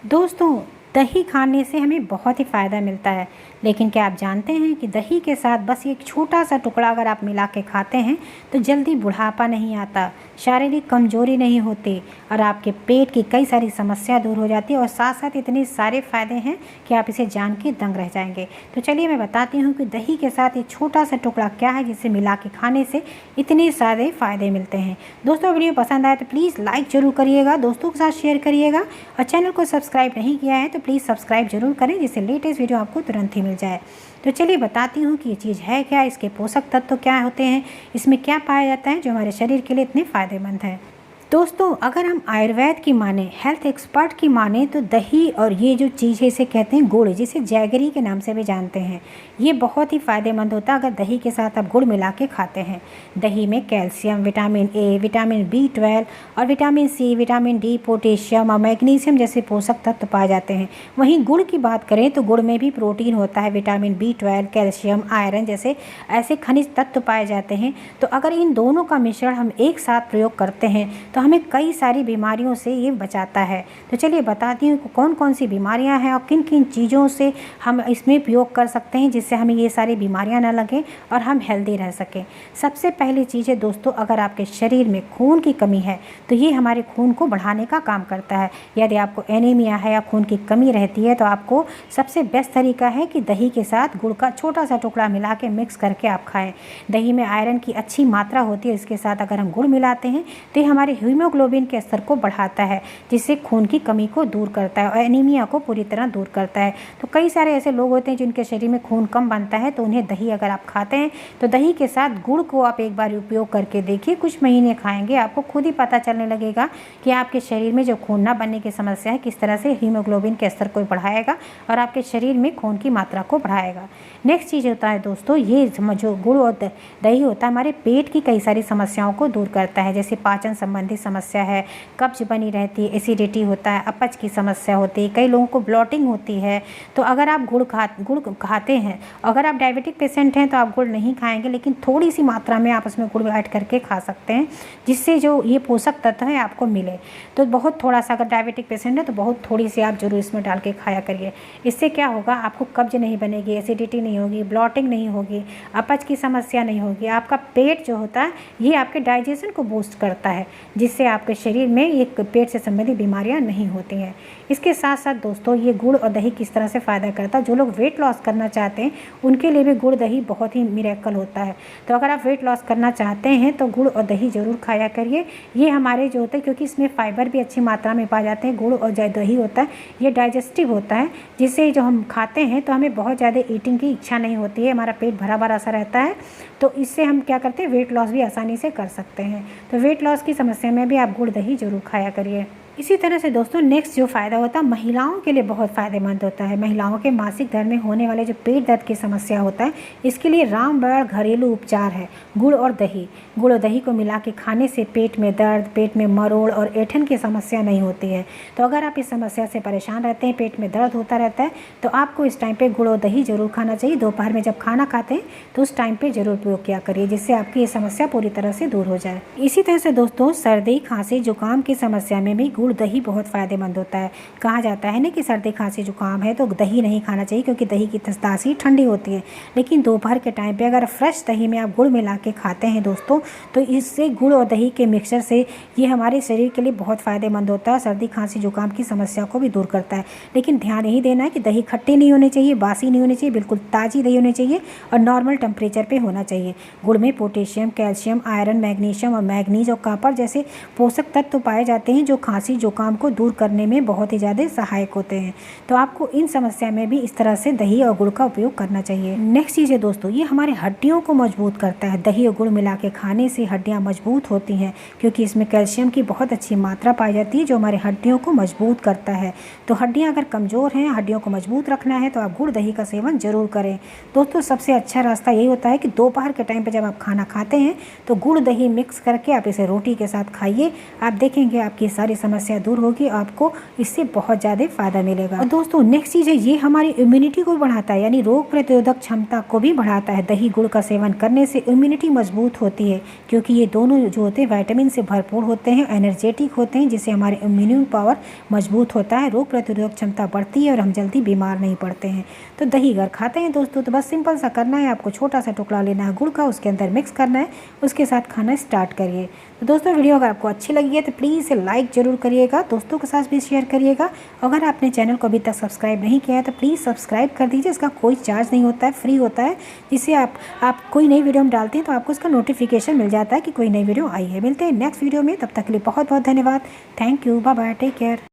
दोस्तों, दही खाने से हमें बहुत ही फ़ायदा मिलता है। लेकिन क्या आप जानते हैं कि दही के साथ बस एक छोटा सा टुकड़ा अगर आप मिला के खाते हैं तो जल्दी बुढ़ापा नहीं आता, शारीरिक कमजोरी नहीं होती और आपके पेट की कई सारी समस्या दूर हो जाती है और साथ साथ इतने सारे फ़ायदे हैं कि आप इसे जान के दंग रह जाएंगे। तो चलिए मैं बताती हूँ कि दही के साथ एक छोटा सा टुकड़ा क्या है जिसे मिला के खाने से इतने सारे फ़ायदे मिलते हैं। दोस्तों, वीडियो पसंद आए तो प्लीज़ लाइक ज़रूर करिएगा, दोस्तों के साथ शेयर करिएगा और चैनल को सब्सक्राइब नहीं किया है तो प्लीज़ सब्सक्राइब जरूर करें जिससे लेटेस्ट वीडियो आपको तुरंत ही मिल जाए। तो चलिए बताती हूँ कि ये चीज़ है क्या, इसके पोषक तत्व क्या होते हैं, इसमें क्या पाया जाता है जो हमारे शरीर के लिए इतने फ़ायदेमंद है। दोस्तों, अगर हम आयुर्वेद की माने, हेल्थ एक्सपर्ट की माने तो दही और ये जो चीज़ है इसे कहते हैं गुड़, जिसे जैगरी के नाम से भी जानते हैं। ये बहुत ही फ़ायदेमंद होता है अगर दही के साथ आप गुड़ मिला के खाते हैं। दही में calcium, vitamin A, vitamin B12 और vitamin C, vitamin D, potassium और मैग्नीशियम जैसे पोषक तत्व पाए जाते हैं। वहीं गुड़ की बात करें तो गुड़ में भी प्रोटीन होता है, विटामिन B12, कैल्शियम, आयरन जैसे ऐसे खनिज तत्व पाए जाते हैं। तो अगर इन दोनों का मिश्रण हम एक साथ प्रयोग करते हैं तो हमें कई सारी बीमारियों से ये बचाता है। तो चलिए बताती हूँ कौन कौन सी बीमारियाँ हैं और किन किन चीज़ों से हम इसमें प्रयोग कर सकते हैं जिससे हमें ये सारी बीमारियाँ ना लगें और हम हेल्दी रह सकें। सबसे पहली चीज़ है दोस्तों, अगर आपके शरीर में खून की कमी है तो ये हमारे खून को बढ़ाने का काम करता है। यदि आपको एनीमिया है या खून की कमी रहती है तो आपको सबसे बेस्ट तरीका है कि दही के साथ गुड़ का छोटा सा टुकड़ा मिला के मिक्स करके आप खाएँ। दही में आयरन की अच्छी मात्रा होती है, इसके साथ अगर हम गुड़ मिलाते हैं तो ये हमारे हीमोग्लोबिन के स्तर को बढ़ाता है जिससे खून की कमी को दूर करता है और एनीमिया को पूरी तरह दूर करता है। तो कई सारे ऐसे लोग होते हैं जिनके शरीर में खून कम बनता है, तो उन्हें दही अगर आप खाते हैं तो दही के साथ गुड़ को आप एक बार उपयोग करके देखिए, कुछ महीने खाएंगे आपको खुद ही पता चलने लगेगा कि आपके शरीर में जो खून ना बनने की समस्या है किस तरह से हीमोग्लोबिन के स्तर को बढ़ाएगा और आपके शरीर में खून की मात्रा को बढ़ाएगा। नेक्स्ट चीज़ होता है दोस्तों, ये जो गुड़ और दही होता है हमारे पेट की कई सारी समस्याओं को दूर करता है, जैसे पाचन संबंधी समस्या है, कब्ज बनी रहती है, एसिडिटी होता है, अपच की समस्या होती है, कई लोगों को ब्लॉटिंग होती है। तो अगर आप गुड़ खाते हैं, अगर आप डायबिटिक पेशेंट हैं तो आप गुड़ नहीं खाएंगे, लेकिन थोड़ी सी मात्रा में आप उसमें गुड़ ऐड करके खा सकते हैं जिससे जो ये पोषक तत्व है आपको मिले। तो बहुत थोड़ा सा, अगर डायबिटिक पेशेंट है तो बहुत थोड़ी सी आप जरूर इसमें डाल के खाया करिए। इससे क्या होगा, आपको कब्ज नहीं बनेगी, एसिडिटी नहीं होगी, ब्लॉटिंग नहीं होगी, अपच की समस्या नहीं होगी। आपका पेट जो होता है ये आपके डाइजेशन को बूस्ट करता है जिससे आपके शरीर में ये पेट से संबंधित बीमारियां नहीं होती हैं। इसके साथ साथ दोस्तों, ये गुड़ और दही किस तरह से फ़ायदा करता है, जो लोग वेट लॉस करना चाहते हैं उनके लिए भी गुड़ दही बहुत ही मिरेकल होता है। तो अगर आप वेट लॉस करना चाहते हैं तो गुड़ और दही ज़रूर खाया करिए। ये हमारे जो होते हैं, क्योंकि इसमें फाइबर भी अच्छी मात्रा में पाए जाते हैं, गुड़ और जो दही होता है ये डाइजेस्टिव होता है जिससे जो हम खाते हैं तो हमें बहुत ज़्यादा ईटिंग की इच्छा नहीं होती है, हमारा पेट भरा भरा सा रहता है। तो इससे हम क्या करते हैं, वेट लॉस भी आसानी से कर सकते हैं। तो वेट लॉस की समस्या में भी आप गुड़ दही जरूर खाया करिए। इसी तरह से दोस्तों, नेक्स्ट जो फ़ायदा होता है महिलाओं के लिए बहुत फ़ायदेमंद होता है। महिलाओं के मासिक धर्म में होने वाले जो पेट दर्द की समस्या होता है इसके लिए रामबाण घरेलू उपचार है गुड़ और दही। गुड़ और दही को मिला के खाने से पेट में दर्द, पेट में मरोड़ और ऐंठन की समस्या नहीं होती है। तो अगर आप इस समस्या से परेशान रहते हैं, पेट में दर्द होता रहता है, तो आपको इस टाइम पर गुड़ और दही जरूर खाना चाहिए। दोपहर में जब खाना खाते हैं तो उस टाइम पर जरूर प्रयोग किया करिए जिससे आपकी ये समस्या पूरी तरह से दूर हो जाए। इसी तरह से दोस्तों, सर्दी, खांसी, जुकाम की समस्या में भी गुड़ दही बहुत फ़ायदेमंद होता है। कहा जाता है ना कि सर्दी, खांसी, जुकाम है तो दही नहीं खाना चाहिए क्योंकि दही की तासीर ठंडी होती है। लेकिन दोपहर के टाइम पे अगर फ्रेश दही में आप गुड़ मिला के खाते हैं दोस्तों, तो इससे गुड़ और दही के मिक्सचर से ये हमारे शरीर के लिए बहुत फ़ायदेमंद होता है। सर्दी, खांसी, जुकाम की समस्या को भी दूर करता है। लेकिन ध्यान यही देना है कि दही खट्टी नहीं होनी चाहिए, बासी नहीं होनी चाहिए, बिल्कुल ताज़ी दही होनी चाहिए और नॉर्मल टेम्परेचर पर होना चाहिए। गुड़ में पोटेशियम, कैल्शियम, आयरन, मैग्नीशियम और मैग्नीज और कॉपर जैसे पोषक तत्व पाए जाते हैं जो खांसी, जुकाम को दूर करने में बहुत ही ज़्यादा सहायक होते हैं। तो आपको इन समस्या में भी इस तरह से दही और गुड़ का उपयोग करना चाहिए। नेक्स्ट चीज़ है दोस्तों, ये हमारे हड्डियों को मजबूत करता है। दही और गुड़ मिला के खाने से हड्डियाँ मजबूत होती हैं क्योंकि इसमें कैल्शियम की बहुत अच्छी मात्रा पाई जाती है जो हमारे हड्डियों को मजबूत करता है। तो हड्डियाँ अगर कमज़ोर हैं, हड्डियों को मजबूत रखना है तो आप गुड़ दही का सेवन जरूर करें। दोस्तों, सबसे अच्छा रास्ता यही होता है कि दोपहर के टाइम पर जब आप खाना खाते हैं तो गुड़ दही मिक्स करके आप इसे रोटी के साथ खाइए। आप देखेंगे आपकी सारी समस्या समस्या दूर होगी, आपको इससे बहुत ज़्यादा फ़ायदा मिलेगा। और दोस्तों नेक्स्ट चीज़ है, ये हमारी इम्यूनिटी को बढ़ाता है, यानी रोग प्रतिरोधक क्षमता को भी बढ़ाता है। दही गुड़ का सेवन करने से इम्यूनिटी मजबूत होती है, क्योंकि ये दोनों जो होते हैं विटामिन से भरपूर होते हैं, एनर्जेटिक होते हैं, जिससे हमारे इम्यून पावर मजबूत होता है, रोग प्रतिरोधक क्षमता बढ़ती है और हम जल्दी बीमार नहीं पड़ते हैं। तो दही अगर खाते हैं दोस्तों तो बस सिंपल सा करना है, आपको छोटा सा टुकड़ा लेना है गुड़ का, उसके अंदर मिक्स करना है, उसके साथ खाना स्टार्ट करिए। तो दोस्तों वीडियो अगर आपको अच्छी लगी है तो प्लीज़ इसे लाइक ज़रूर करिएगा, दोस्तों के साथ भी शेयर करिएगा। अगर आपने चैनल को अभी तक सब्सक्राइब नहीं किया है तो प्लीज़ सब्सक्राइब कर दीजिए, इसका कोई चार्ज नहीं होता है, फ्री होता है, जिससे आप कोई नई वीडियो हम डालते हैं तो आपको इसका नोटिफिकेशन मिल जाता है कि कोई नई वीडियो आई है। मिलते हैं नेक्स्ट वीडियो में, तब तक के लिए बहुत बहुत धन्यवाद। Thank you, bye bye, take care.